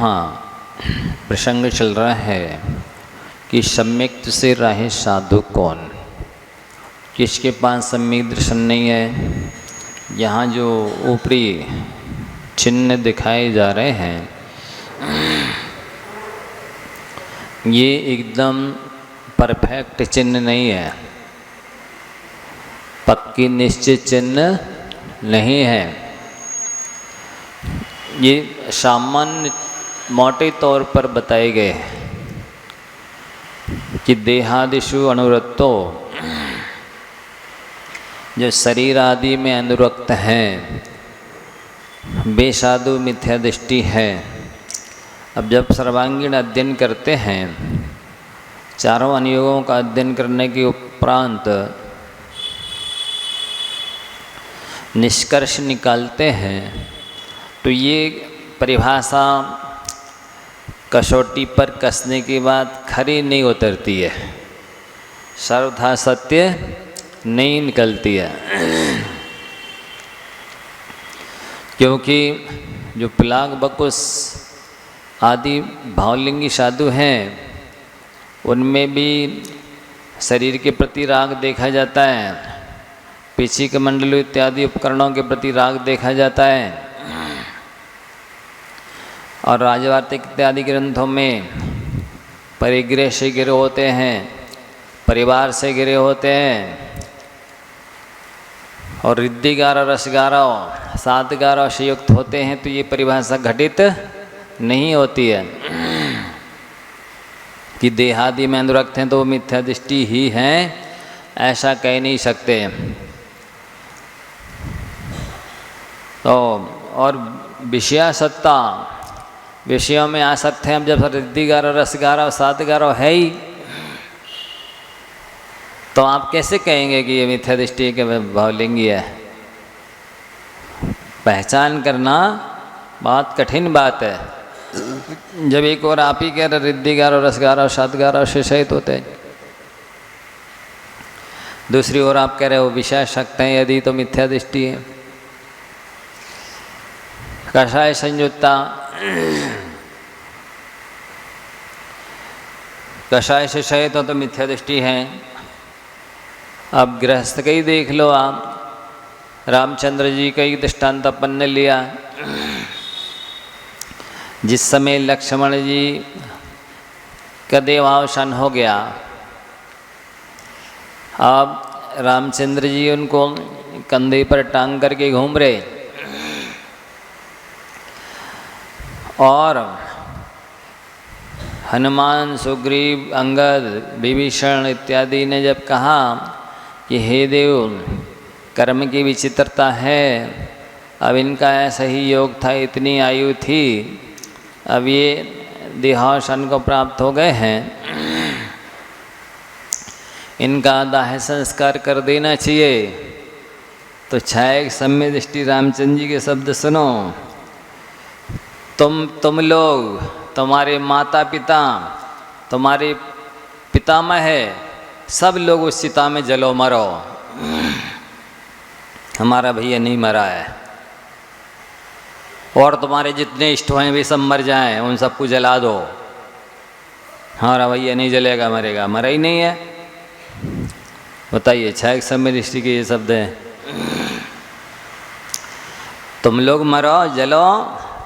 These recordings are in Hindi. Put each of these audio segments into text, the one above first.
यहाँ प्रसंग चल रहा है कि सम्यक से राहे साधु कौन, किसके पास सम्यक दर्शन नहीं है। यहाँ जो ऊपरी चिन्ह दिखाए जा रहे हैं ये एकदम परफेक्ट चिन्ह नहीं है, पक्की निश्चित चिन्ह नहीं है। ये सामान्य मोटे तौर पर बताए गए हैं कि देहादिषु अनुरक्तो, जो शरीर आदि में अनुरक्त हैं, बेसाधु मिथ्या दृष्टि है। अब जब सर्वांगीण अध्ययन करते हैं, चारों अनुयोगों का अध्ययन करने के उपरांत निष्कर्ष निकालते हैं तो ये परिभाषा कसौटी पर कसने के बाद खरी नहीं उतरती है, सर्वथा सत्य नहीं निकलती है। क्योंकि जो पिलाग बकुस आदि भावलिंगी साधु हैं उनमें भी शरीर के प्रति राग देखा जाता है, पीछी के मंडलों इत्यादि उपकरणों के प्रति राग देखा जाता है। और राजवार्तिक इत्यादि ग्रंथों में परिग्रह से घिरे होते हैं, परिवार से घिरे होते हैं, और रिद्धि गारव रस गारव सात गारव से युक्त होते हैं, तो ये परिभाषा घटित नहीं होती है कि देहादि में अनुरक्त हैं तो वो मिथ्या दृष्टि ही हैं, ऐसा कह नहीं सकते। तो और विषयासक्ता, विषयों में आसक्त हैं। अब जब रिद्धि गारव रस गारव सात गारव है ही, तो आप कैसे कहेंगे कि ये मिथ्या दृष्टि के भावलिंगी है। पहचान करना बहुत कठिन बात है। जब एक और आप ही कह रहे रिद्धि गारव रस गारव सात गारव से सहित होते हैं, दूसरी ओर आप कह रहे हो विषय शक्त हैं यदि, तो मिथ्या दृष्टि है। कषाय संयुक्ता, कषाय से सहित हो तो मिथ्या दृष्टि है। अब गृहस्थ का ही देख लो आप, रामचंद्र जी का ही दृष्टांत अपन ने लिया। जिस समय लक्ष्मण जी का देहावसान हो गया, अब रामचंद्र जी उनको कंधे पर टांग करके घूम रहे, और हनुमान सुग्रीव अंगद विभीषण इत्यादि ने जब कहा कि हे देव, कर्म की विचित्रता है, अब इनका ऐसा ही योग था, इतनी आयु थी, अब ये देहावसान को प्राप्त हो गए हैं, इनका दाह संस्कार कर देना चाहिए। तो छाया सम्य दृष्टि रामचंद्र जी के शब्द सुनो, तुम लोग, तुम्हारे माता पिता, तुम्हारे पितामह, सब लोग उस चिता में जलो मरो, हमारा भैया नहीं मरा है। और तुम्हारे जितने इष्ट हैं वे सब मर जाएं, उन सबको जला दो, हमारा भैया नहीं जलेगा, मरेगा, मरा ही नहीं है। बताइए, छाया समय दृष्टि के ये शब्द हैं। तुम लोग मरो, जलो,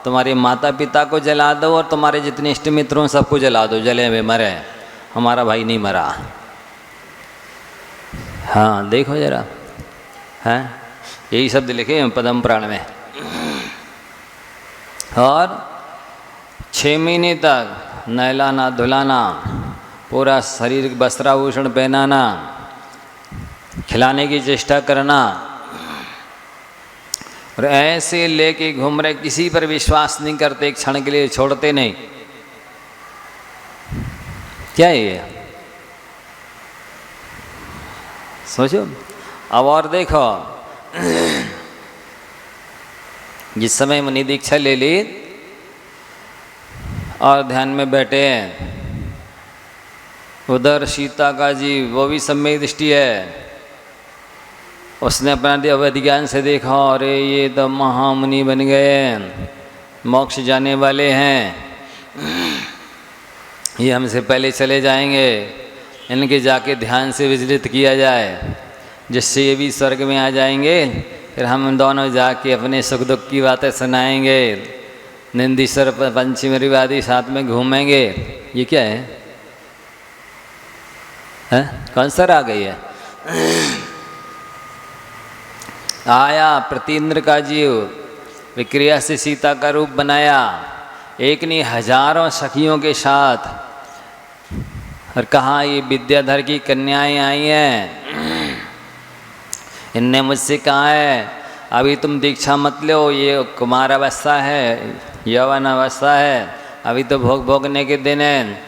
तुम्हारे माता पिता को जला दो, और तुम्हारे जितने इष्ट मित्रों सबको जला दो, जले में मरे, हमारा भाई नहीं मरा। हाँ देखो जरा, हैं यही शब्द लिखे हैं पद्म पुराण में। और 6 महीने तक नहलाना धुलाना, पूरा शरीर वस्त्राभूषण पहनाना, खिलाने की चेष्टा करना, और ऐसे लेके घूम रहे, किसी पर विश्वास नहीं करते, एक क्षण के लिए छोड़ते नहीं। क्या है ये, सोचो। अब और देखो, जिस समय मुनि दीक्षा ले ली और ध्यान में बैठे हैं, उधर सीता का जी वो भी सम्यक दृष्टि है, उसने अपना अवैध ज्ञान से देखा, अरे ये तो महामुनि बन गए, मोक्ष जाने वाले हैं, ये हमसे पहले चले जाएंगे, इनके जाके ध्यान से विचलित किया जाए, जिससे ये भी स्वर्ग में आ जाएंगे। फिर हम दोनों जाके अपने सुख दुख की बातें सुनाएंगे, निंदीश्वर पंचमरीवादी साथ में घूमेंगे। ये क्या है? कौन सा राग है? आया प्रतीन्द्र का जीव, विक्रिया से सीता का रूप बनाया, एक नहीं हजारों सखियों के साथ, और कहा ये विद्याधर की कन्याएं आई हैं, इनने मुझसे कहा है अभी तुम दीक्षा मत लो, ये कुमार अवस्था है, यौवन अवस्था है, अभी तो भोग भोगने के दिन है,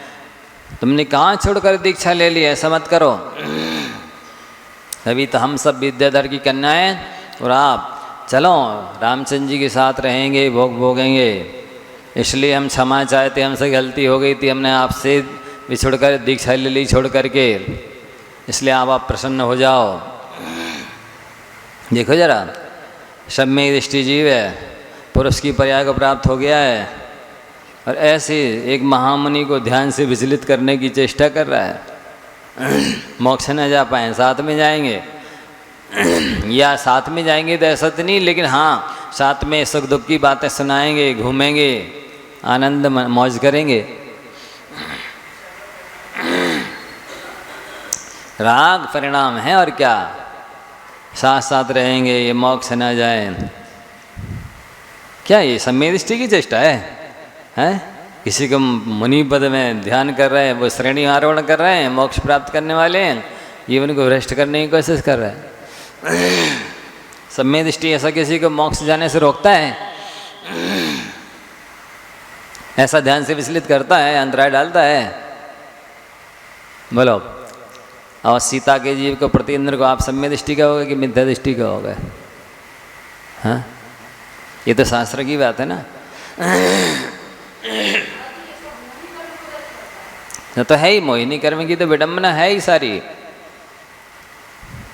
तुमने कहाँ छोड़कर दीक्षा ले ली, ऐसा मत करो। अभी तो हम सब विद्याधर की कन्याएं और आप चलो रामचंद्र जी के साथ रहेंगे, भोग भोगेंगे, इसलिए हम क्षमा चाहते, हमसे गलती हो गई थी, हमने आपसे बिछुड़कर दीक्षा ले ली छोड़ करके, इसलिए आप प्रसन्न हो जाओ। देखो जरा, सब में दृष्टि जीव है, पुरुष की पर्याय को प्राप्त हो गया है, और ऐसे एक महामुनि को ध्यान से विचलित करने की चेष्टा कर रहा है। मोक्ष न जा पाए, साथ में जाएंगे, या साथ में जाएंगे तो ऐसा तो नहीं, लेकिन हाँ साथ में सुख दुख की बातें सुनाएंगे, घूमेंगे, आनंद मौज करेंगे। राग परिणाम है, और क्या, साथ साथ रहेंगे, ये मोक्ष न जाए। क्या ये सम्यक दृष्टि की चेष्टा है? किसी को मुनि पद में ध्यान कर रहे हैं, वो श्रेणी आरोहण कर रहे हैं, मोक्ष प्राप्त करने वाले हैं, जीवन को भ्रष्ट करने की कोशिश कर रहे हैं। सम्यक दृष्टि ऐसा किसी को मोक्ष जाने से रोकता है? ऐसा ध्यान से विचलित करता है, अंतराय डालता है? बोलो। और सीता के जीव को, प्रतीन्द्र को आप सम्यक दृष्टि का होगा कि मिथ्या दृष्टि का होगा? हाँ, ये तो शास्त्र की बात है ना। तो है ही, मोहिनी कर्म की तो विडंबना है ही सारी,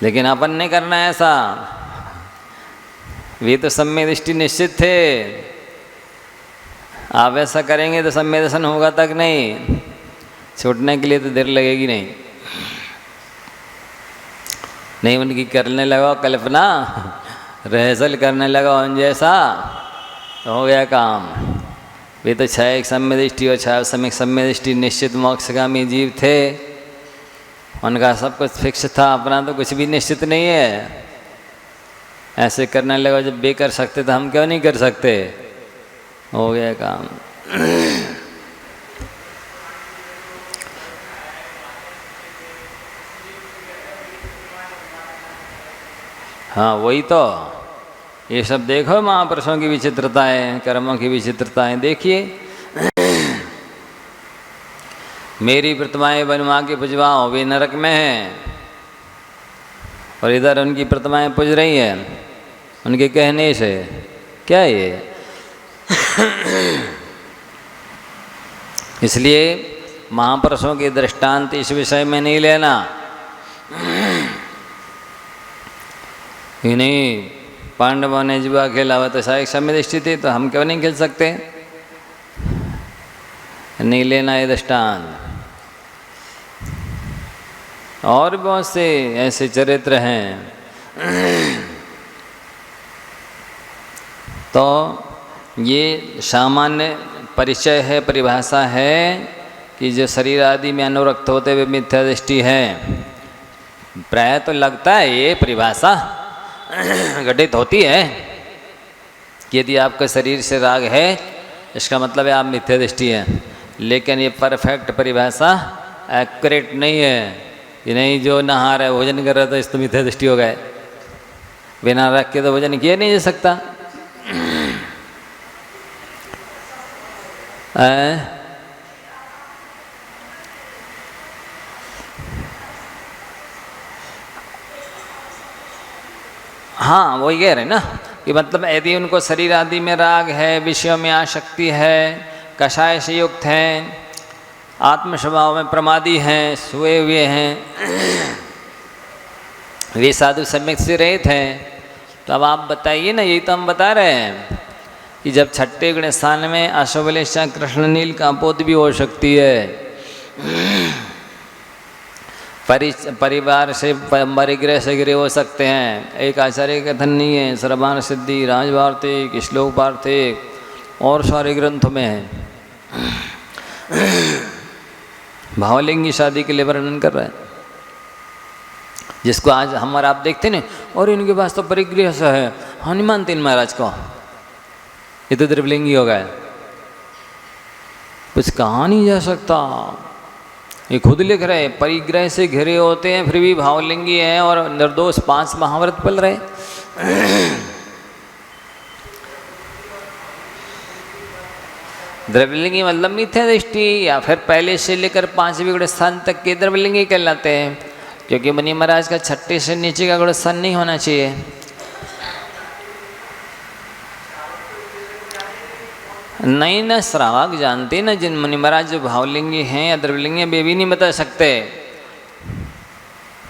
लेकिन अपन ने करना है ऐसा। वे तो सम्यक दृष्टि निश्चित थे, आप ऐसा करेंगे तो सम्यक दर्शन होगा तक नहीं, छूटने के लिए तो देर लगेगी नहीं। नहीं उनकी करने लगा कल्पना, रिहर्सल करने लगा उन जैसा, तो हो गया काम। वे तो छह सम्यक दृष्टि और छह सम्यक दृष्टि निश्चित मोक्षगामी जीव थे, उनका सब कुछ फिक्स था, अपना तो कुछ भी निश्चित नहीं है। ऐसे करने लगा, जब वे कर सकते तो हम क्यों नहीं कर सकते? हो गया काम। हाँ वही तो, ये सब देखो महापुरुषों की विचित्रताएं, कर्मों की विचित्रताएं देखिए। मेरी प्रतिमाएं बनवा के पुजवाओ, वे नरक में हैं, और इधर उनकी प्रतिमाएं पुज रही हैं उनके कहने से। क्या ये? इसलिए महापुरुषों के दृष्टांत इस विषय में नहीं लेना। नहीं, पांडवों ने जुआ खेला हुआ तो शायद सम्यक दृष्टि थी, तो हम क्यों नहीं खेल सकते? नहीं लेना ये दृष्टांत। और बहुत से ऐसे चरित्र हैं। तो ये सामान्य परिचय है, परिभाषा है कि जो शरीर आदि में अनुरक्त होते हुए मिथ्या दृष्टि है। प्राय तो लगता है ये परिभाषा घटित होती है कि यदि आपका शरीर से राग है, इसका मतलब है आप मिथ्या दृष्टि है। लेकिन ये परफेक्ट परिभाषा एक्यूरेट नहीं है कि नहीं जो नहा रहा है, भोजन कर रहा था, इस तो मिथ्या दृष्टि हो गए। बिना रख के तो भोजन किया नहीं जा सकता। हाँ वही कह रहे ना कि मतलब यदि उनको शरीर आदि में राग है, विषयों में आसक्ति है, कषाय से युक्त हैं, आत्म स्वभाव में प्रमादी हैं, सोए हुए हैं, वे साधु सम्यक से रहित हैं, तो अब आप बताइए ना, यही तो हम बता रहे हैं कि जब छठे गण स्थान में अशोभलेशा कृष्ण नील कांपोत भी हो सकती है। परिवार से परिग्रह से गिरे हो सकते हैं। एक आचार्य कथन नहीं है, सर्वान सिद्धि, राजवार्तिक, श्लोक वार्तिक और सारे ग्रंथों में है। भावलिंगी शादी के लिए वर्णन कर रहा है, जिसको आज हम और आप देखते नहीं, और इनके पास तो परिग्रह से है, हम नहीं मानते इन महाराज को, ये तो द्रव्यलिंगी हो गए, कुछ कहा नहीं जा सकता। ये खुद लिख रहे, परिग्रह से घिरे होते हैं फिर भी भावलिंगी हैं और निर्दोष 5 महाव्रत पल रहे। द्रव्यलिंगी मतलब मिथ्या दृष्टि, या फिर पहले से लेकर 5वें गुण स्थान तक के द्रव्यलिंगी कहलाते हैं, क्योंकि मुनि महाराज का 6 से नीचे का गुण स्थान नहीं होना चाहिए। नहीं न श्रावक जानते न, जिन मुनि महाराज जो भावलिंगी हैं या द्रव्यलिंगी वे भी नहीं बता सकते।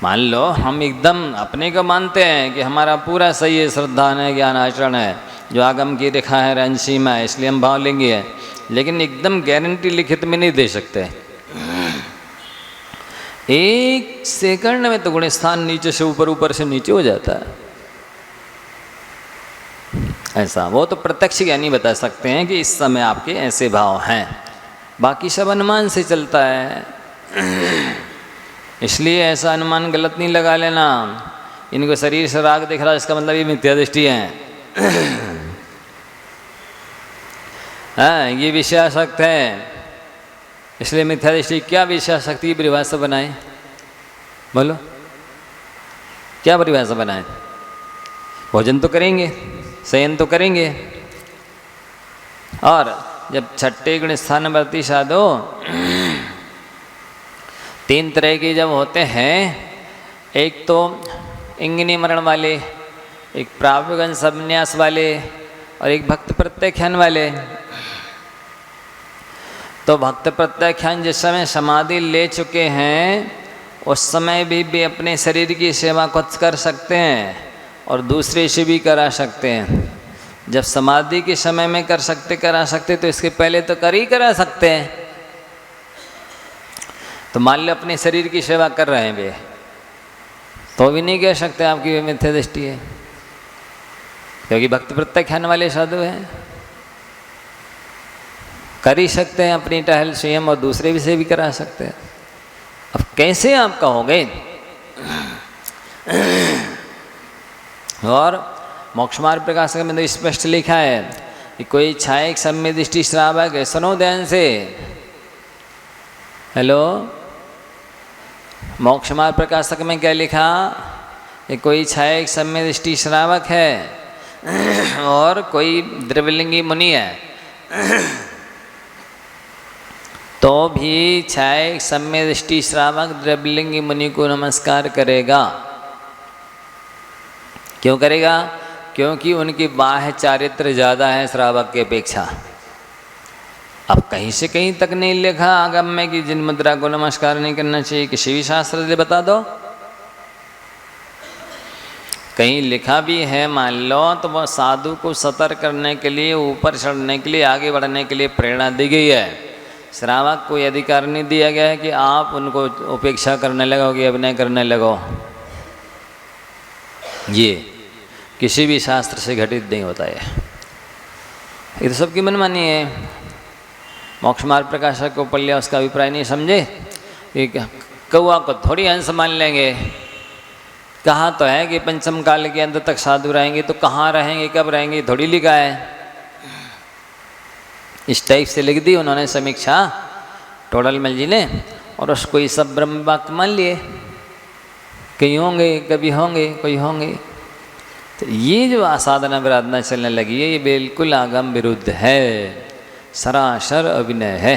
मान लो हम एकदम अपने को मानते हैं कि हमारा पूरा सही है, श्रद्धा है, ज्ञान आचरण है, जो आगम की रेखा है, रंसीमा है, इसलिए हम भावलिंगी है, लेकिन एकदम गारंटी लिखित में नहीं दे सकते। 1 सेकंड में तो गुण स्थान नीचे से ऊपर, ऊपर से नीचे हो जाता है। ऐसा वो तो प्रत्यक्ष ज्ञानी बता सकते हैं कि इस समय आपके ऐसे भाव हैं, बाकी सब अनुमान से चलता है। इसलिए ऐसा अनुमान गलत नहीं लगा लेना, इनको शरीर से राग दिख रहा है इसका मतलब ये मिथ्या दृष्टि है। हाँ, ये विषयासक्त है, इसलिए मिथ्या दृष्टि। क्या विषयासक्ति की परिभाषा बनाए, बोलो क्या परिभाषा बनाए? भोजन तो करेंगे, शयन तो करेंगे, और जब 6 गुण स्थान वर्ती साधो 3 तरह के जब होते हैं, एक तो इंगिनी मरण वाले, एक प्रावगन संन्यास वाले, और एक भक्त प्रत्याख्यान वाले। तो भक्त प्रत्याख्यान जिस समय समाधि ले चुके हैं उस समय भी वे अपने शरीर की सेवा खुद कर सकते हैं और दूसरे से भी करा सकते हैं। जब समाधि के समय में कर सकते करा सकते, तो इसके पहले तो कर ही करा सकते हैं। तो मान लो अपने शरीर की सेवा कर रहे हैं वे, तो भी नहीं कह सकते आपकी वे मिथ्या दृष्टि है, क्योंकि भक्त प्रत्याख्यान वाले साधु हैं, कर ही सकते हैं अपनी टहल स्वयं और दूसरे भी से भी करा सकते हैं। अब कैसे आप कहोगे? और मोक्ष मार्ग प्रकाशक में तो स्पष्ट लिखा है कि कोई छायक सम्य दृष्टि श्रावक है। सुनो ध्यान से, हेलो, मोक्ष मार्ग प्रकाशक में क्या लिखा कि कोई छायक सम्य दृष्टि श्रावक है और कोई द्रव्यलिंगी मुनि है, तो भी छायक सम्य दृष्टि श्रावक द्रव्यलिंगी मुनि को नमस्कार करेगा। क्यों करेगा? क्योंकि उनकी बाह्य चारित्र ज़्यादा है श्रावक की अपेक्षा। अब कहीं से कहीं तक नहीं लिखा आगम में कि जिन मुद्रा को नमस्कार नहीं करना चाहिए, किसी भी शास्त्र से बता दो। कहीं लिखा भी है मान लो, तो वह साधु को सतर्क करने के लिए, ऊपर चढ़ने के लिए, आगे बढ़ने के लिए प्रेरणा दी गई है। श्रावक को यह अधिकार नहीं दिया गया है कि आप उनको उपेक्षा करने लगोगे, अभिनय करने लगो। ये किसी भी शास्त्र से घटित नहीं होता है, ये तो सबकी मनमानी है। मोक्ष मार्ग प्रकाशक को पढ़ लिया, उसका अभिप्राय नहीं समझे कि कौआ को थोड़ी हंस मान लेंगे। कहा तो है कि पंचम काल के अंत तक साधु रहेंगे, तो कहाँ रहेंगे, कब रहेंगे, थोड़ी लिखा है। इस टाइप से लिख दी उन्होंने समीक्षा टोडरमल जी ने, और उसको ये सब ब्रह्म वाक्य मान लिए। कहीं होंगे, कभी होंगे, कोई होंगे। तो ये जो असाधना विराधना चलने लगी है, ये बिल्कुल आगम विरुद्ध है, सरासर अभिनय है।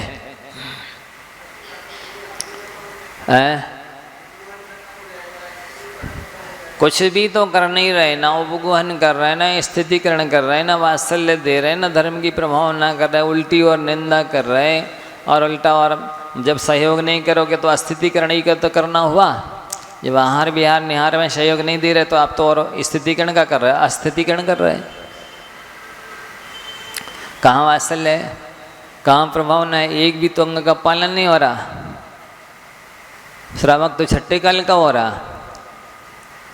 कुछ भी तो कर नहीं रहे, ना उपगोहन कर रहे, ना स्थितिकरण कर रहे, ना वात्सल्य दे रहे, ना धर्म की प्रभाव ना कर रहे, उल्टी और निंदा कर रहे, और उल्टा। और जब सहयोग नहीं करोगे तो अस्थितिकरण ही तो करना हुआ। जब आहार विहार निहार में सहयोग नहीं दे रहे, तो आप तो और स्थितिकरण का कर रहे हैं, अस्थितिकरण कर रहे हैं। कहाँ वात्सल्य है, कहाँ प्रभावना है? एक भी तो अंग का पालन नहीं हो रहा। श्रावक तो छठे काल का हो रहा,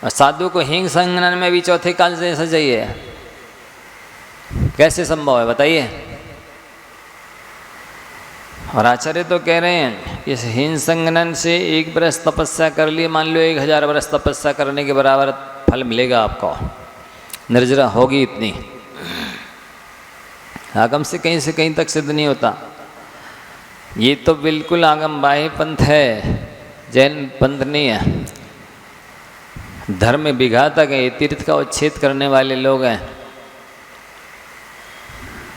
और साधु को हिंग संगनन में भी चौथे काल से ऐसा चाहिए। कैसे संभव है बताइए? और आचार्य तो कह रहे हैं कि इस हिंग संगनन से 1 बरस तपस्या कर लिए, मान लो 1000 बरस तपस्या करने के बराबर फल मिलेगा आपको। निर्जरा होगी इतनी, आगम से कहीं तक सिद्ध नहीं होता। ये तो बिल्कुल आगम बाह्य पंथ है, जैन पंथ नहीं है। धर्म में विघातक है, तीर्थ का उच्छेद करने वाले लोग हैं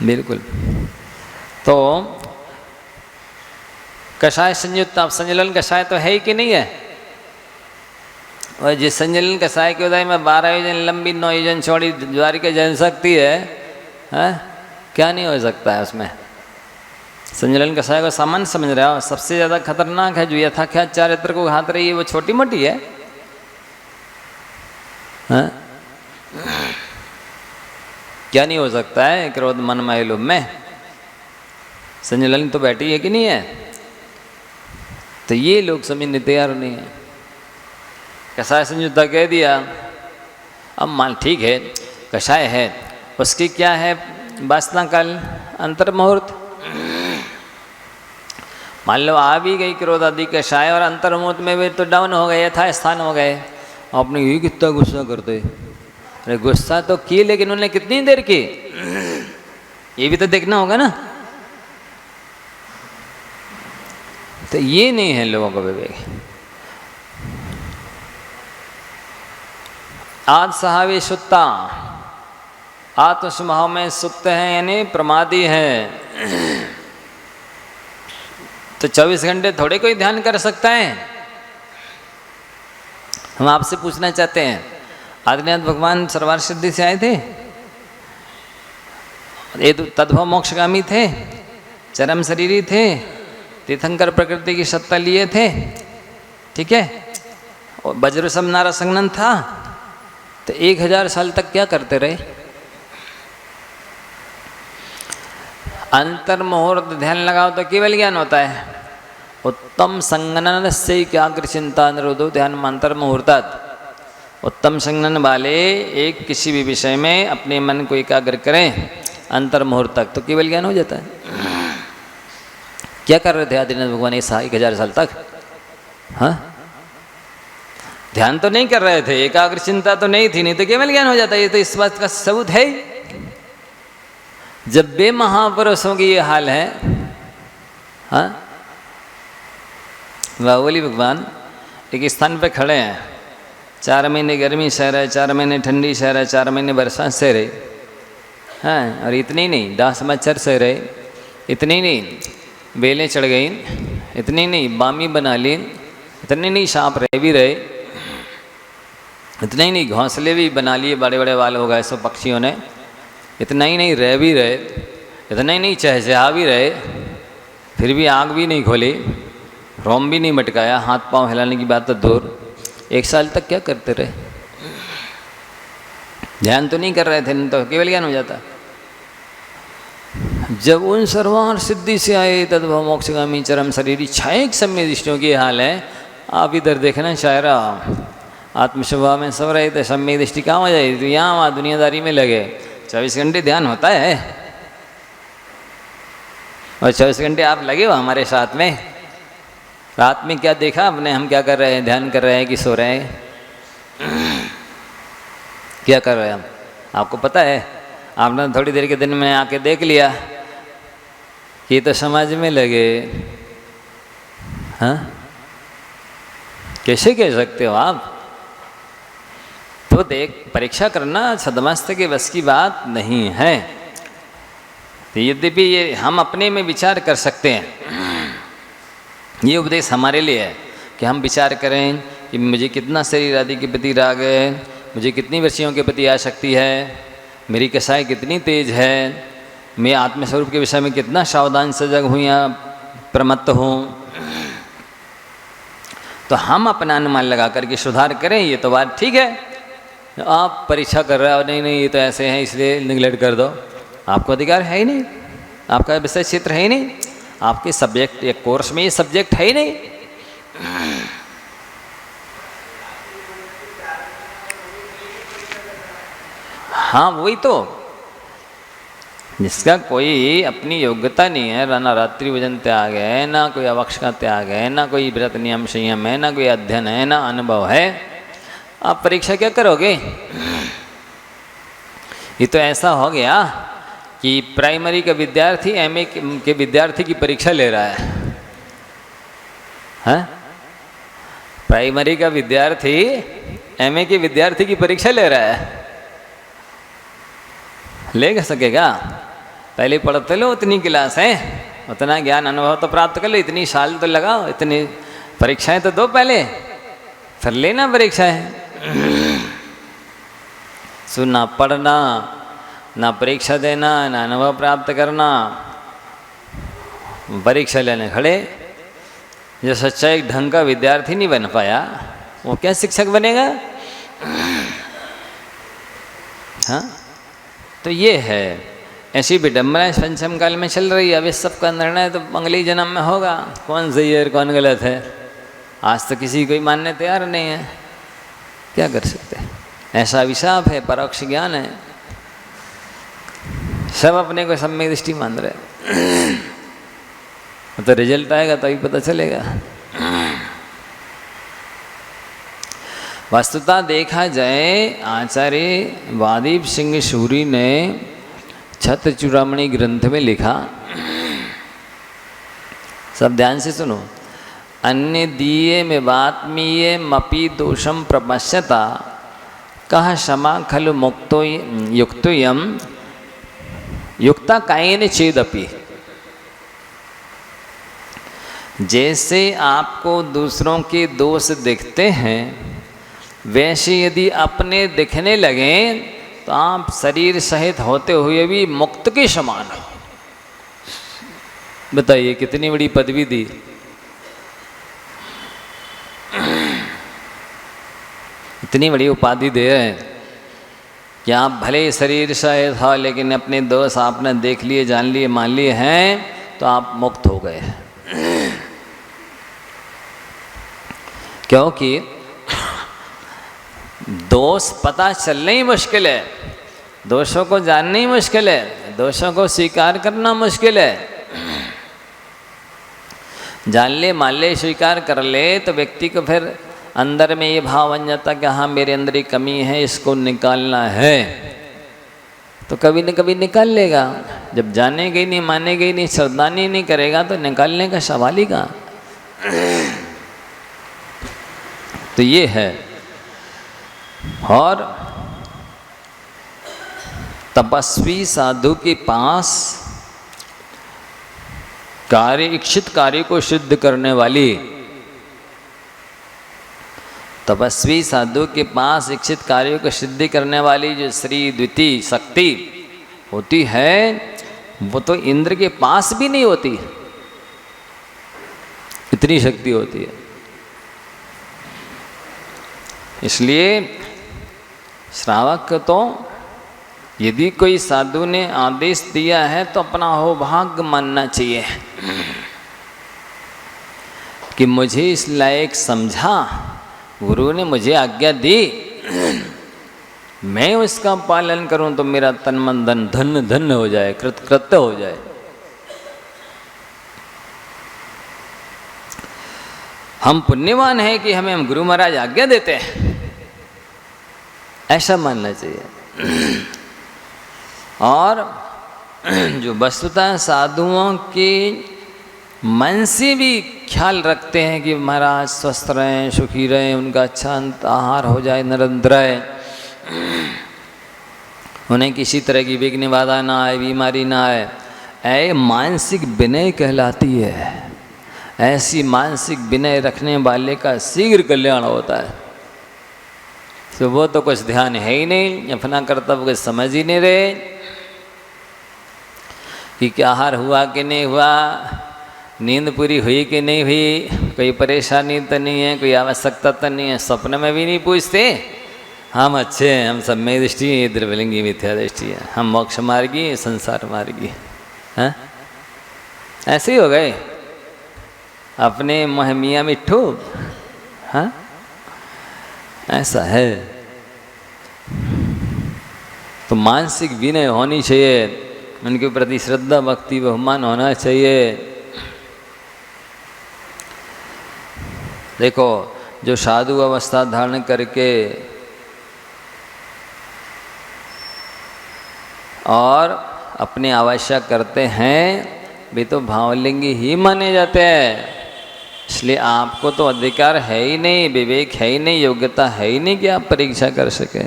बिल्कुल। तो कषाय संयुक्त, आप संजलन कषाय तो है ही कि नहीं है? और जिस संजलन कषाय के उदय में 12 योजन लंबी 9 योजन चौड़ी द्वारिका जनशक्ति है, क्या नहीं हो सकता है उसमें? संजलन कषाय को सामान्य समझ रहा हो? सबसे ज़्यादा खतरनाक है जो यथाख्यात चारित्र को घात रही है, वो छोटी मोटी है। क्या नहीं हो सकता है क्रोध मन मय लोभ में? संजलन तो बैठी है कि नहीं है? तो ये लोग समझने तैयार नहीं है। कषाय संयुक्ता कह दिया, अब मान ठीक है कषाय है, उसकी क्या है वासना काल अंतर मुहूर्त। मान लो आ भी गई क्रोध आदि कषाय, और अंतर मुहूर्त में भी तो डाउन हो गए, यथा स्थान हो गए। आपने ये कितना गुस्सा करते? अरे गुस्सा तो की, लेकिन उन्होंने कितनी देर की, ये भी तो देखना होगा ना। तो ये नहीं है लोगों को विवेक। आज सहावे सुत्ता, आत्मस्वभाव में सुप्त है यानी प्रमादी है। तो 24 घंटे थोड़े कोई ध्यान कर सकता है? हम आपसे पूछना चाहते हैं, आदिनाथ भगवान सर्वार सिद्धि से आए थे, ये तद्भव मोक्षगामी थे, चरम शरीरी थे, तीर्थंकर प्रकृति की सत्ता लिए थे, ठीक है, और वज्र सम नारा संगनन था। तो 1000 साल तक क्या करते रहे? अंतर मुहूर्त ध्यान लगाओ तो केवल ज्ञान होता है। उत्तम संगनन से एकाग्र चिंता निरोधो ध्यान अंतर मुहूर्तात्। उत्तम संगनन वाले एक किसी भी विषय में अपने मन को एकाग्र करें अंतर मुहूर्त तक, तो केवल ज्ञान हो जाता है। क्या कर रहे थे आदिनाथ भगवान 1000 साल तक? हाँ, ध्यान तो नहीं कर रहे थे, एकाग्र चिंता तो नहीं थी, नहीं तो केवल ज्ञान हो जाता है। ये तो इस बात का सबूत है। जब बे महापुरुषों की ये हाल है, हाँ, बाहुबली भगवान एक स्थान पे खड़े हैं, 4 महीने गर्मी सह रहे, 4 महीने ठंडी सह रहे, 4 महीने बरसात सह रहे, हाँ, और इतनी नहीं डांस मच्छर सह रहे, इतनी नहीं बेलें चढ़ गई, इतनी नहीं बामी बना ली, इतनी नहीं सांप रह भी रहे, इतने ही नहीं घोंसले भी बना लिए, बड़े बड़े वाल हो गए सब पक्षियों ने, इतना ही नहीं रह भी रहे, इतना ही नहीं चहचहा भी रहे, फिर भी आँख भी नहीं खोली, रोम भी नहीं मटकाया, हाथ पांव हिलाने की बात तो दूर। 1 साल तक क्या करते रहे? ध्यान तो नहीं कर रहे थे, तो केवल ज्ञान हो जाता। जब उन सर्वार सिद्धि से आए तद्भव मोक्षगामी चरम शरीरी छायक सम्य दृष्टियों की हाल है। आप इधर देखना शायरा, आत्मस्वभाव में सब रहे थे, सम्य दृष्टि कहाँ हो जाए? तो यहाँ वहाँ दुनियादारी में लगे। 24 घंटे ध्यान होता है, और 24 घंटे आप लगे हो हमारे साथ में। रात में क्या देखा आपने? हम क्या कर रहे हैं? ध्यान कर रहे हैं कि सो रहे हैं? क्या कर रहे हैं हम? आपको पता है? आपने थोड़ी देर के दिन में आके देख लिया कि तो समाज में लगे। हाँ, कैसे कह सकते हो आप? तो देख, परीक्षा करना छद्मस्त के बस की बात नहीं है। तो यद्यपि ये हम अपने में विचार कर सकते हैं, ये उपदेश हमारे लिए है कि हम विचार करें कि मुझे कितना शरीर आदि के प्रति राग है, मुझे कितनी विषयों के प्रति आसक्ति है, मेरी कसाई कितनी तेज है, मैं आत्मस्वरूप के विषय में कितना सावधान सजग हूँ या प्रमत्त हूँ। तो हम अपना अनुमान लगा करके सुधार करें, ये तो बात ठीक है। आप परीक्षा कर रहे हो, नहीं नहीं ये तो ऐसे हैं इसलिए निगलेक्ट कर दो, आपको अधिकार है ही नहीं। आपका विषय क्षेत्र है ही नहीं, आपके सब्जेक्ट या कोर्स में ये सब्जेक्ट है ही नहीं। हाँ वही तो, जिसका कोई अपनी योग्यता नहीं है, ना रात्रि भोजन त्याग है, ना कोई अवक्ष का त्याग है, ना कोई व्रत नियम संयम है, ना कोई अध्ययन है, ना अनुभव है, आप परीक्षा क्या करोगे? ये तो ऐसा हो गया कि प्राइमरी का विद्यार्थी एमए के विद्यार्थी की परीक्षा ले रहा है। हाँ? प्राइमरी का विद्यार्थी एमए के विद्यार्थी की परीक्षा ले रहा है, ले सकेगा? पहले पढ़ते लो, उतनी क्लास है, उतना ज्ञान अनुभव तो प्राप्त कर लो, इतनी साल तो लगाओ, इतनी परीक्षाएं तो दो पहले, फिर लेना परीक्षाएं। सुनना पढ़ना, ना परीक्षा देना, ना अनुभव प्राप्त करना, परीक्षा लेने खड़े। जो सच्चा एक ढंग का विद्यार्थी नहीं बन पाया, वो क्या शिक्षक बनेगा? हाँ, तो ये है, ऐसी विडम्बना इस पंचम काल में चल रही है। अब इस सब का निर्णय तो अगले जन्म में होगा, कौन सही है कौन गलत है, आज तो किसी कोई मानने तैयार नहीं है, क्या कर सकते हैं? ऐसा अभिशाप है, परोक्ष ज्ञान है, सब अपने को सम्यक दृष्टि मान रहे। तो रिजल्ट आएगा तभी पता चलेगा। वस्तुतः देखा जाए, आचार्य वादीप सिंह सूरी ने छत्र चूड़ामणि ग्रंथ में लिखा, सब ध्यान से सुनो, अन्य दीये में वात्मीय मपि दोषम प्रपश्यता कह क्षमा खलु मुक्तो युक्तोयम युक्ता कायेन चेदपि। जैसे आपको दूसरों के दोष दिखते हैं, वैसे यदि अपने दिखने लगे तो आप शरीर सहित होते हुए भी मुक्त के समान हो। बताइए कितनी बड़ी पदवी दी। इतनी बड़ी उपाधि दे रहे हैं कि आप भले शरीर सहित हो, लेकिन अपने दोष आपने देख लिए, जान लिए, मान लिए हैं, तो आप मुक्त हो गए हैं। क्योंकि दोष पता चलना ही मुश्किल है, दोषों को जानना ही मुश्किल है, दोषों को स्वीकार करना मुश्किल है। जान ले, मान ले, स्वीकार कर ले तो व्यक्ति को फिर अंदर में ये भाव बन जाता कि हाँ मेरे अंदर ये कमी है, इसको निकालना है, तो कभी न कभी निकाल लेगा। जब जानेगा ही नहीं, मानेगा ही नहीं, श्रद्धानी नहीं करेगा तो निकालने का सवाल ही कहाँ। तो ये है। और तपस्वी साधु के पास कार्य, इच्छित कार्य को सिद्ध करने वाली, तपस्वी साधु के पास इच्छित कार्यों को सिद्धि करने वाली जो श्री द्वितीय शक्ति होती है, वो तो इंद्र के पास भी नहीं होती, इतनी शक्ति होती है। इसलिए श्रावक तो यदि कोई साधु ने आदेश दिया है तो अपना हो भाग्य मानना चाहिए कि मुझे इस लायक समझा, गुरु ने मुझे आज्ञा दी, मैं उसका पालन करूं तो मेरा तन मन धन धन्य धन्य हो जाए, कृतकृत्य हो जाए। हम पुण्यवान हैं कि हमें गुरु महाराज आज्ञा देते हैं, ऐसा मानना चाहिए। और जो वस्तुतः साधुओं के मन से भी ख्याल रखते हैं कि महाराज स्वस्थ रहें, सुखी रहें, उनका अच्छा आहार हो जाए, निरंतर रहे, उन्हें किसी तरह की विघ्न बाधा ना आए, बीमारी ना आए, ऐ मानसिक विनय कहलाती है। ऐसी मानसिक विनय रखने वाले का शीघ्र कल्याण होता है। तो वो तो कुछ ध्यान है ही नहीं, अपना कर्तव्य कुछ समझ ही नहीं रहे कि क्या आहार हुआ कि नहीं हुआ, नींद पूरी हुई कि नहीं हुई, कोई परेशानी तो नहीं है, कोई आवश्यकता तो नहीं है, सपने में भी नहीं पूछते। हम अच्छे हैं, हम सम्यक दृष्टि, द्रव्यलिंगी मिथ्या दृष्टि है, हम मोक्ष मार्गी, संसार मार्गी। हाँ, ऐसे ही हो गए अपने महमिया मिट्ठू। हाँ, ऐसा है। तो मानसिक विनय होनी चाहिए, उनके प्रति श्रद्धा भक्ति बहुमान होना चाहिए। देखो, जो साधु अवस्था धारण करके और अपने आवश्यक करते हैं वे तो भावलिंगी ही माने जाते हैं। इसलिए आपको तो अधिकार है ही नहीं, विवेक है ही नहीं, योग्यता है ही नहीं कि आप परीक्षा कर सकें।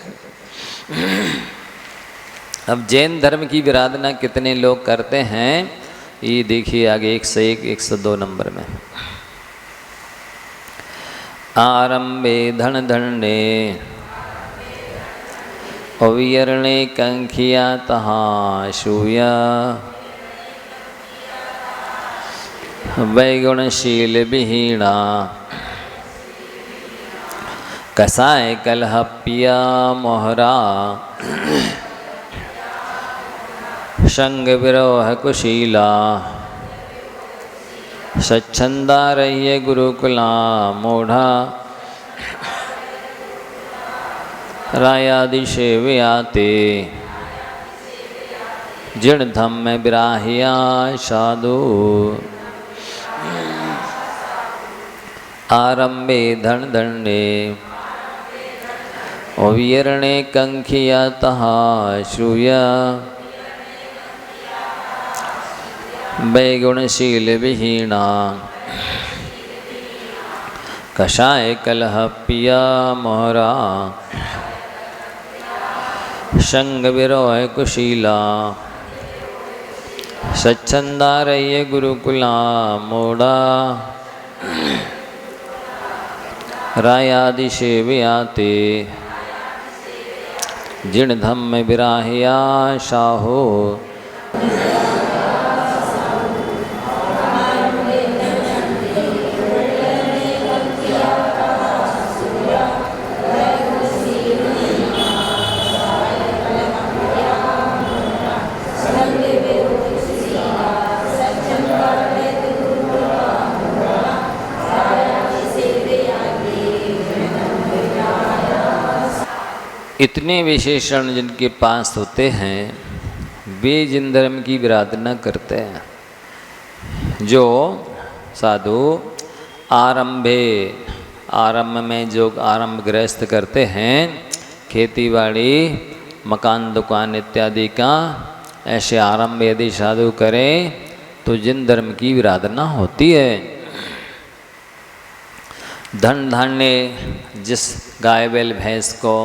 अब जैन धर्म की विराधना कितने लोग करते हैं ये देखिए आगे 101 102 नंबर में। आरंभे धन धन्ने अवियरणे कंखिया तहा शूया वैगुणशील विहीणा कसाय कलह पिया मोहरा संग विरोह कुशीला सच्छंदा रहिए गुरुकुला मोढ़ा रायादि सेव्याते जिण धम में बिराहिया साधु आरंभे धन दंडे अवियरणे कंखिया तहा श्रूया वैगुणशील विहीणा कषाय कलह पिया मोहरा संग विरोह कुशीला सच्छंदा रहिए गुरुकुला मोड़ा रायादि सेव्याते जिण धम में बिराहिया शाहो इतने विशेषण जिनके पास होते हैं वे जिन धर्म की विराधना करते हैं। जो साधु आरंभ में जो आरंभ गृहस्थ करते हैं, खेतीबाड़ी मकान दुकान इत्यादि का, ऐसे आरंभ यदि साधु करें तो जिन धर्म की विराधना होती है। धन धान्य, जिस गाय बैल भैंस को,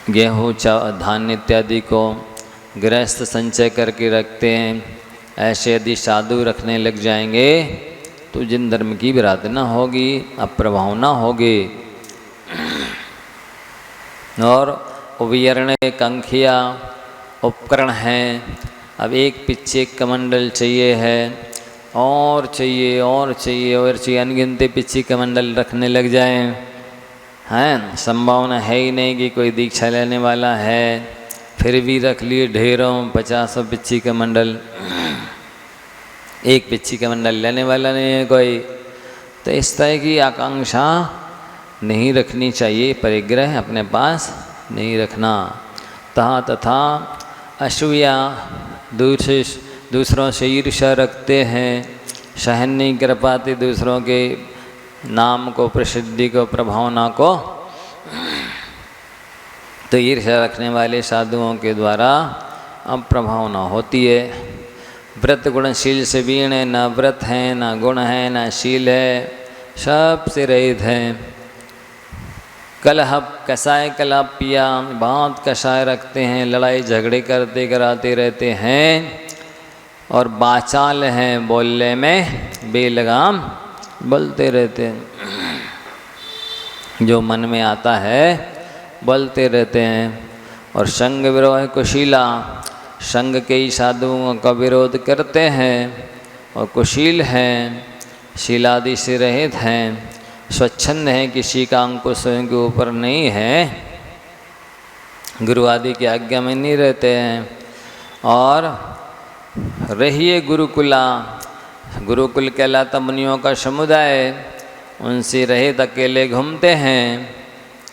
गेहूँ धान्य इत्यादि को गृहस्थ संचय करके रखते हैं, ऐसे यदि साधु रखने लग जाएंगे तो जिन धर्म की विराधना होगी, अप्रभावना होगी। और उवियरण कंखिया उपकरण हैं। अब एक पीछे कमंडल चाहिए है, और चाहिए और चाहिए और चाहिए, अनगिनती पीछे कमंडल रखने लग जाएं, हैं। संभावना है ही नहीं कि कोई दीक्षा लेने वाला है, फिर भी रख लिए ढेरों 50 पिच्ची का मंडल। एक पिच्ची का मंडल लेने वाला नहीं है कोई। तो इस तरह की आकांक्षा नहीं रखनी चाहिए, परिग्रह अपने पास नहीं रखना। तथा असूया, दूसरों से ईर्ष्या रखते हैं, सहन नहीं कर पाते दूसरों के नाम को, प्रसिद्धि को, प्रभावना को। तो ईर्ष्या रखने वाले साधुओं के द्वारा अब प्रभावना होती है। व्रत गुणशील से वीण है, न व्रत है, न गुण है, न शील है, सब से रहित हैं। कलह कसाय कलह पिया, बहुत कसाय रखते हैं, लड़ाई झगड़े करते कराते रहते हैं। और बाचाल हैं, बोलने में बेलगाम बोलते रहते हैं, जो मन में आता है बोलते रहते हैं। और संग विरोह कुशीला, संग के ही साधुओं का विरोध करते हैं और कुशील हैं, शीलादि से रहित हैं, स्वच्छंद हैं, किसी का अंकुश उनके ऊपर नहीं है, गुरु आदि की आज्ञा में नहीं रहते हैं। और रहिए गुरुकुला, गुरुकुल कहलाता मुनियों का समुदाय, उनसे रहित अकेले घूमते हैं।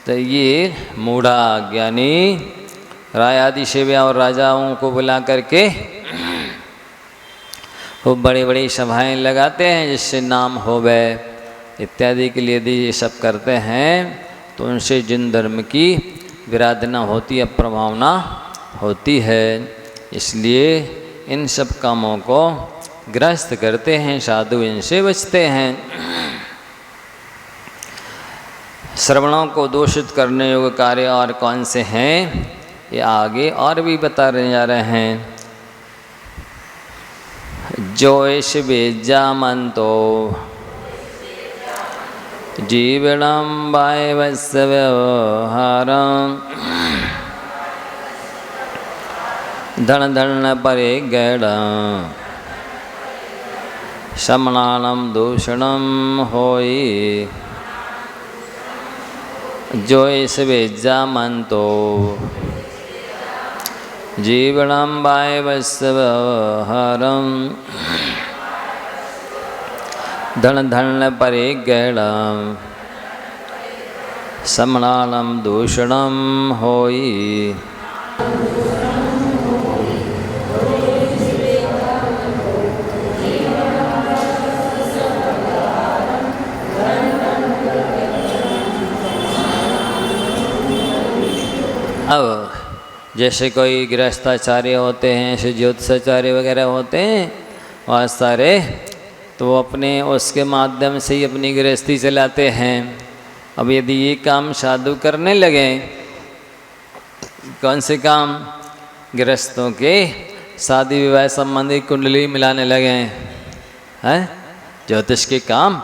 तो ये मूढ़ा ज्ञानी राय आदि सेव्या और राजाओं को बुला करके वो बड़ी बड़ी सभाएं लगाते हैं जिससे नाम होवे इत्यादि के लिए यदि ये सब करते हैं तो उनसे जिन धर्म की विराधना होती है, प्रभावना होती है। इसलिए इन सब कामों को ग्रस्त करते हैं साधु, इनसे बचते हैं। श्रवणों को दूषित करने योग्य कार्य और कौन से हैं, ये आगे और भी बता रहे जा रहे हैं। जो इस बेजा मंतो जीवनम वायवस्य व्यवहारम धन धन परे गैड़ समनानम दूषणम होई। जो इस बेजा मंतो जीवनम वायवस्य व्यवहारम धन धन परे गैड़ समनानम दूषणम होई। अब जैसे कोई गृहस्थाचार्य होते हैं, ऐसे ज्योतिषाचार्य वगैरह होते हैं वह सारे, तो वो अपने उसके माध्यम से ही अपनी गृहस्थी चलाते हैं। अब यदि ये काम साधु करने लगे, कौन से काम, गृहस्थों के शादी विवाह संबंधी कुंडली मिलाने लगे हैं, ज्योतिष के काम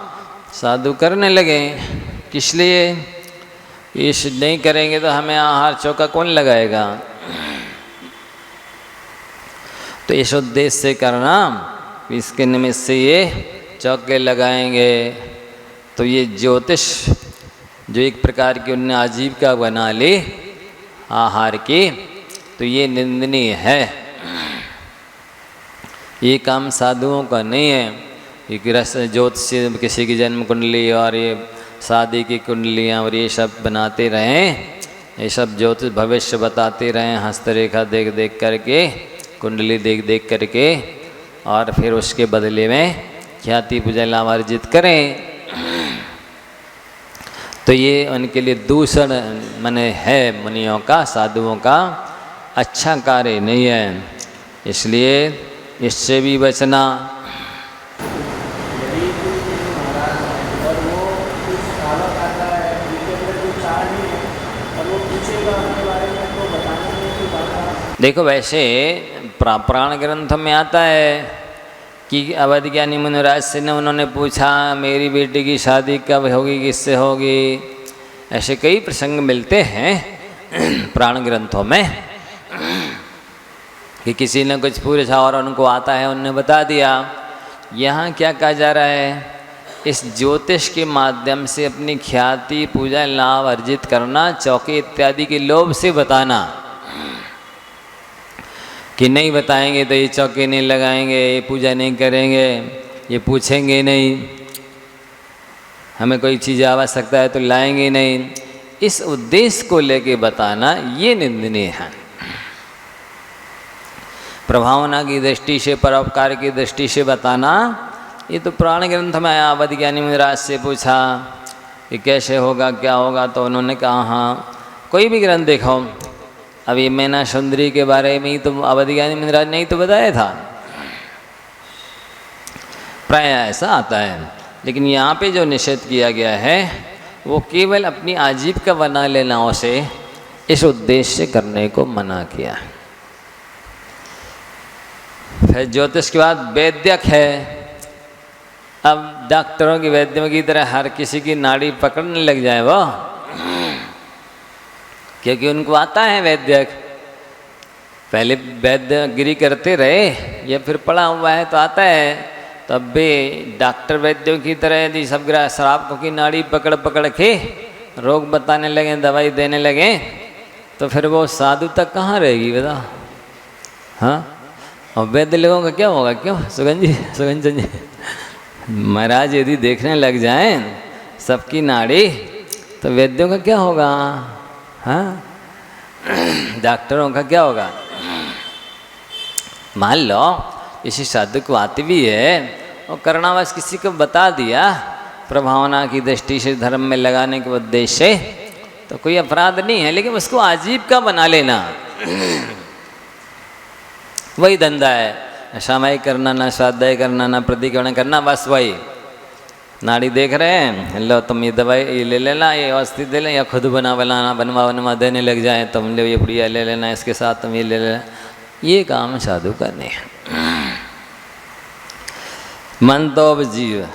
साधु करने लगे, किस लिए, इस नहीं करेंगे तो हमें आहार चौका कौन लगाएगा। तो इस उद्देश्य से करना, इसके निमित्त से ये चौके लगाएंगे। तो ये ज्योतिष जो एक प्रकार की उन्हें आजीविका बना ली आहार की, तो ये निंदनीय है। ये काम साधुओं का नहीं है। ये गृहस्थ ज्योतिष किसी की जन्म कुंडली और ये शादी की कुंडलियाँ और ये सब बनाते रहें, ये सब ज्योतिष भविष्य बताते रहें, हस्तरेखा देख देख करके, कुंडली देख देख करके, और फिर उसके बदले में ख्याति पूजा लाभ अर्जित करें। तो ये उनके लिए दूषण माने है, मुनियों का, साधुओं का अच्छा कार्य नहीं है। इसलिए इससे भी बचना। देखो वैसे पुराण ग्रंथ में आता है कि अवध ज्ञानी मुनिराज से ने उन्होंने पूछा मेरी बेटी की शादी कब होगी, किससे होगी। ऐसे कई प्रसंग मिलते हैं पुराण ग्रंथों में कि किसी ने कुछ पूछा और उनको आता है, उन्होंने बता दिया। यहाँ क्या कहा जा रहा है, इस ज्योतिष के माध्यम से अपनी ख्याति पूजा लाभ अर्जित करना, चौके इत्यादि के लोभ से बताना कि नहीं बताएंगे तो ये चौके नहीं लगाएंगे, ये पूजा नहीं करेंगे, ये पूछेंगे नहीं, हमें कोई चीज़ आवश्यकता है तो लाएंगे नहीं। इस उद्देश्य को लेके बताना ये निंदनीय है। प्रभावना की दृष्टि से, परोपकार की दृष्टि से बताना, ये तो पुराण ग्रंथ में आया। अवध ज्ञानी मुनिराज से पूछा कि कैसे होगा, क्या होगा, तो उन्होंने कहा हाँ, कोई भी ग्रंथ देखो, अभी मैना सुंदरी के बारे में ही तो अवध ज्ञानी मुनिराज ने ही तो बताया था, प्राय ऐसा आता है। लेकिन यहाँ पे जो निषेध किया गया है वो केवल अपनी आजीविका बना लेनाओं से इस उद्देश्य से करने को मना किया। फिर ज्योतिष के बाद वैद्यक है। अब डॉक्टरों की वैद्यों की तरह हर किसी की नाड़ी पकड़ने लग जाए वो, क्योंकि उनको आता है वैद्यक, पहले वैद्यगिरी करते रहे या फिर पढ़ा हुआ है तो आता है। तब भी डॉक्टर वैद्यों की तरह यदि सब शराबों की नाड़ी पकड़ पकड़ के रोग बताने लगे, दवाई देने लगे, तो फिर वो साधु तक कहाँ रहेगी बता। हाँ, और वैद्य लोगों का क्या होगा? क्यों सुगंध जी महाराज यदि देखने लग जाएं सबकी नाड़ी तो वैद्यों का क्या होगा? हाँ, डॉक्टरों का क्या होगा? मान लो किसी साधु को आती भी है और करणावश किसी को बता दिया प्रभावना की दृष्टि से धर्म में लगाने के उद्देश्य से, तो कोई अपराध नहीं है, लेकिन उसको आजीविका बना लेना वही धंधा है। सामायिक करना, ना स्वाध्याय करना, ना प्रतिक्रमण करना, बस वही। नाड़ी देख रहे हैं, लो तुम ये दवाई ये ले लेना, ये औषधि दे लें, या खुद बनवा देने लग जाए, तुम लो ये बुढ़िया ले लेना, इसके साथ तुम ये ले लेना। ये काम साधु करने हैं। मन तो उपजीव,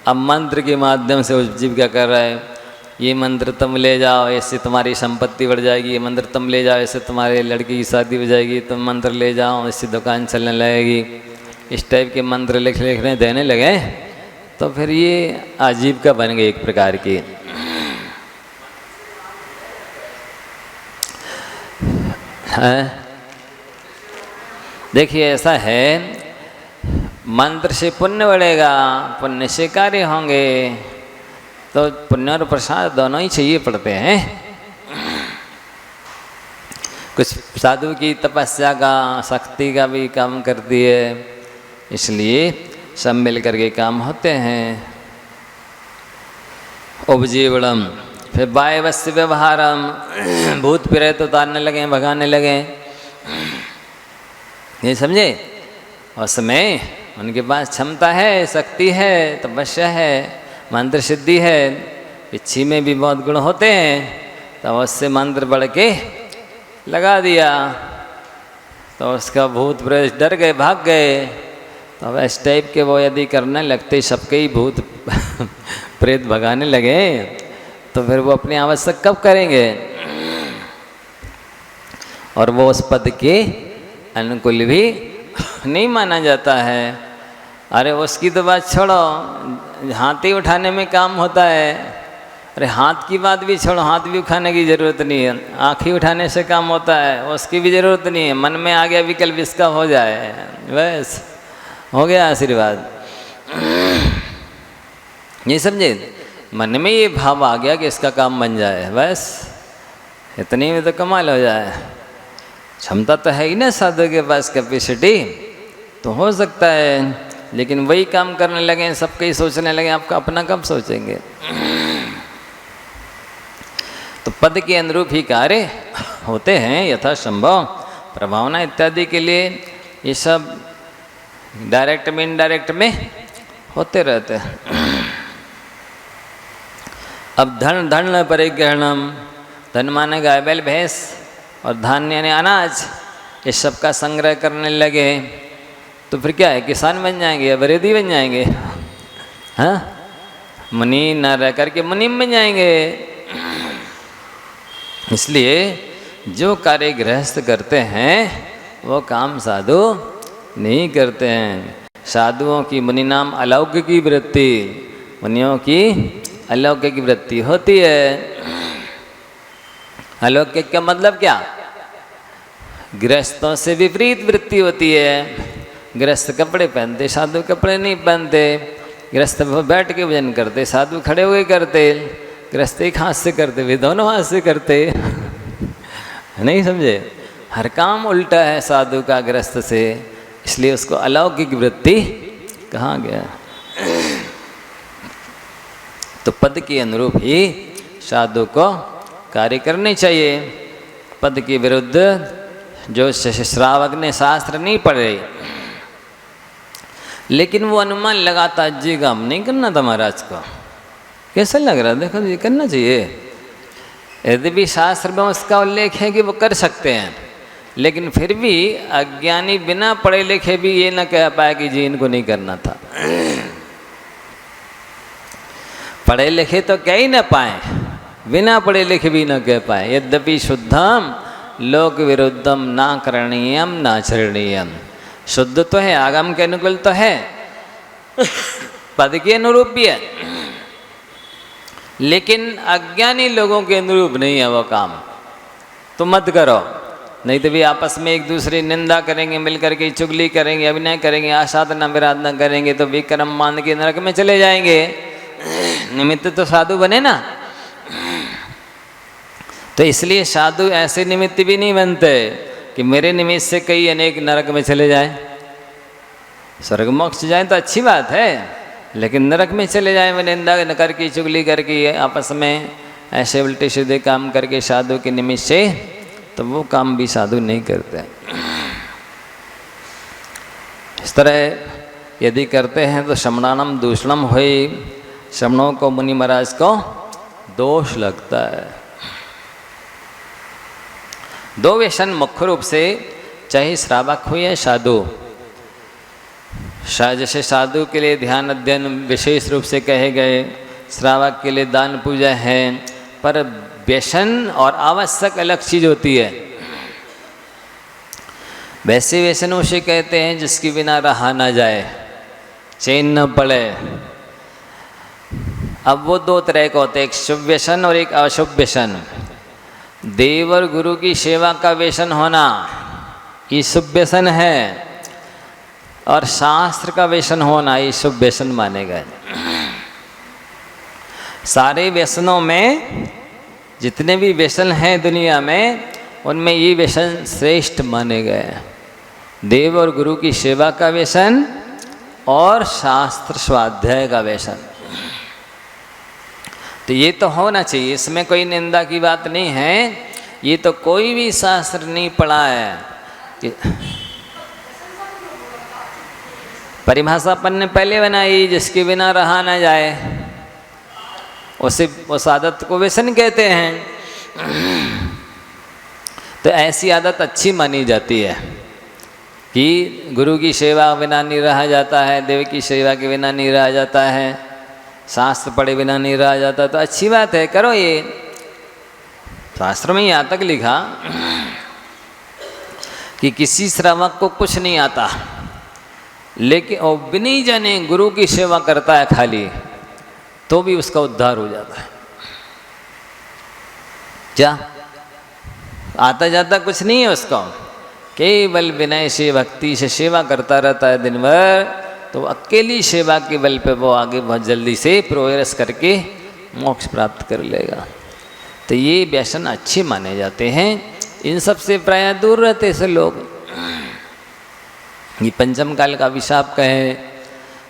अब मंत्र के माध्यम से उपजीविका कर रहा है। ये मंत्र तुम ले जाओ, इससे तुम्हारी संपत्ति बढ़ जाएगी, ये मंत्र तुम ले जाओ, इससे तुम्हारे लड़की की शादी हो जाएगी, तुम मंत्र ले जाओ, इससे दुकान चलने लगेगी। इस टाइप के मंत्र लिखने देने लगे तो फिर ये आजीविका बन गई एक प्रकार की। देखिए ऐसा है, मंत्र से पुण्य बढ़ेगा, पुण्य से कार्य होंगे, तो पुण्य और प्रसाद दोनों ही चाहिए पड़ते हैं। कुछ साधु की तपस्या का, शक्ति का भी काम करती है, इसलिए सब मिल करके काम होते हैं। उपजीवनम, फिर वायवस्य व्यवहारम, भूत प्रेत उतारने लगे, भगाने लगे, ये समझे? उसमें उनके पास क्षमता है, शक्ति है, तपस्या है, मंत्र सिद्धि है, पिछी में भी बहुत गुण होते हैं, तो उससे मंत्र बढ़ के लगा दिया तो उसका भूत प्रेत डर गए, भाग गए। तो इस टाइप के वो यदि करने लगते, सबके ही भूत प्रेत भगाने लगे, तो फिर वो अपनी आवश्यक कब करेंगे? और वो उस पद के अनुकूल भी नहीं माना जाता है। अरे उसकी तो बात छोड़ो, हाथी उठाने में काम होता है। अरे हाथ की बात भी छोड़ो, हाथ भी उठाने की ज़रूरत नहीं है, आँखें उठाने से काम होता है, उसकी भी ज़रूरत नहीं है। मन में आ गया विकल्प इसका हो जाए, बस हो गया आशीर्वाद। ये समझे? मन में ये भाव आ गया कि इसका काम बन जाए, बस इतनी में तो कमाल हो जाए। क्षमता तो है ही ना साधु के पास, कैपेसिटी तो हो सकता है, लेकिन वही काम करने लगे, सबके ही सोचने लगे, आपका अपना कब सोचेंगे? तो पद के अनुरूप ही कार्य होते हैं यथासंभव। प्रभावना इत्यादि के लिए ये सब डायरेक्ट में इनडायरेक्ट में होते रहते हैं। अब धन परिग्रहणम, धन माने गाय बैल भैंस, और धान्य यानी अनाज, इस सब का संग्रह करने लगे तो फिर क्या है? किसान बन जाएंगे या बरेदी बन जाएंगे? हाँ, मुनि न रह करके मुनीम बन जाएंगे। इसलिए जो कार्य गृहस्थ करते हैं वो काम साधु नहीं करते हैं। साधुओं की मुनि नाम अलौकिकी वृत्ति, मुनियों की अलौकिक वृत्ति होती है। अलौकिक का मतलब क्या? गृहस्थों से विपरीत वृत्ति होती है। गृहस्थ कपड़े पहनते, साधु कपड़े नहीं पहनते। गृहस्थ बैठ के भजन करते, साधु खड़े हुए करते। गृहस्थ एक हाथ से करते, वे दोनों हाथ से करते। नहीं समझे? हर काम उल्टा है साधु का गृहस्थ से, इसलिए उसको अलौकिक वृत्ति कहा गया। तो पद के अनुरूप ही साधु को कार्य करने चाहिए। पद के विरुद्ध जो श्रावक ने शास्त्र नहीं पढ़े, लेकिन वो अनुमान लगाता, जी काम नहीं करना था महाराज को, कैसा लग रहा है, देखो ये करना चाहिए। यदि भी शास्त्र में उसका उल्लेख है कि वो कर सकते हैं, लेकिन फिर भी अज्ञानी बिना पढ़े लिखे भी ये न कह पाए कि जी इनको नहीं करना था। पढ़े लिखे तो कह ही न पाए, बिना पढ़े लिखे भी न कह पाए। यद्यपि शुद्धम लोक विरुद्धम ना करणीयम ना चरणीयम, शुद्ध तो है, आगम के अनुकूल तो है, पद के अनुरूप भी है, लेकिन अज्ञानी लोगों के अनुरूप नहीं है वो काम, तो मत करो। नहीं तो भी आपस में एक दूसरे निंदा करेंगे, मिल करके चुगली करेंगे, अभिनय करेंगे, आसाधना विराधना करेंगे तो विक्रम मान के नरक में चले जाएंगे। निमित्त तो साधु बने ना। तो इसलिए साधु ऐसे निमित्त भी नहीं बनते कि मेरे निमित्त से कई अनेक नरक में चले जाएं। स्वर्ग मोक्ष जाए तो अच्छी बात है, लेकिन नरक में चले जाए में निंदा करके चुगली करके आपस में ऐसे उल्टे सीधे काम करके साधु के निमित्त से, तो वो काम भी साधु नहीं करते। इस तरह यदि करते हैं तो श्रमणानम दूषणम हुई, श्रमणों को मुनि महाराज को दोष लगता है। दो व्यसन मुख्य रूप से, चाहे श्रावक हो या साधु। जैसे साधु के लिए ध्यान अध्ययन विशेष रूप से कहे गए, श्रावक के लिए दान पूजा है, पर व्यसन और आवश्यक अलग चीज होती है। वैसे व्यसनों से कहते हैं जिसके बिना रहा ना जाए, चैन न पड़े। अब वो दो तरह के होते हैं, एक शुभ व्यसन और एक अशुभ व्यसन। देव और गुरु की सेवा का व्यसन होना ये शुभ व्यसन है, और शास्त्र का व्यसन होना ये शुभ व्यसन माने गए। सारे व्यसनों में, जितने भी व्यसन हैं दुनिया में, उनमें ये व्यसन श्रेष्ठ माने गए। देव और गुरु की सेवा का व्यसन और शास्त्र स्वाध्याय का व्यसन। तो ये तो होना चाहिए, इसमें कोई निंदा की बात नहीं है। ये तो कोई भी शास्त्र नहीं पढ़ा है। परिभाषा अपन ने पहले बनाई, जिसके बिना रहा ना जाए, उस आदत को व्यसन कहते हैं। तो ऐसी आदत अच्छी मानी जाती है कि गुरु की सेवा बिना नहीं रहा जाता है, देव की सेवा के बिना नहीं रहा जाता है, शास्त्र पढ़े बिना नहीं रहा जाता। तो अच्छी बात है, करो। ये शास्त्र में यहाँ तक लिखा कि किसी श्रावक को कुछ नहीं आता, लेकिन वो बिना जाने गुरु की सेवा करता है खाली, तो भी उसका उद्धार हो जाता है। क्या आता जाता कुछ नहीं है उसको, केवल विनय से भक्ति से सेवा करता रहता है दिन भर, तो अकेली सेवा के बल पे वो आगे बहुत जल्दी से प्रोग्रेस करके मोक्ष प्राप्त कर लेगा। तो ये व्यसन अच्छे माने जाते हैं, इन सब से प्राय दूर रहते से लोग। ये पंचम काल का अभिशाप कहें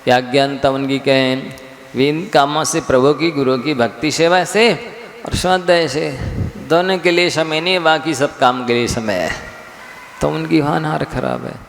या अज्ञानता उनकी कहें, वे इन कामों से, प्रभु की गुरु की भक्ति सेवा से और स्वाध्याय से, दोनों के लिए समय नहीं, बाकी सब काम के लिए समय है। तो उनकी हार खराब है।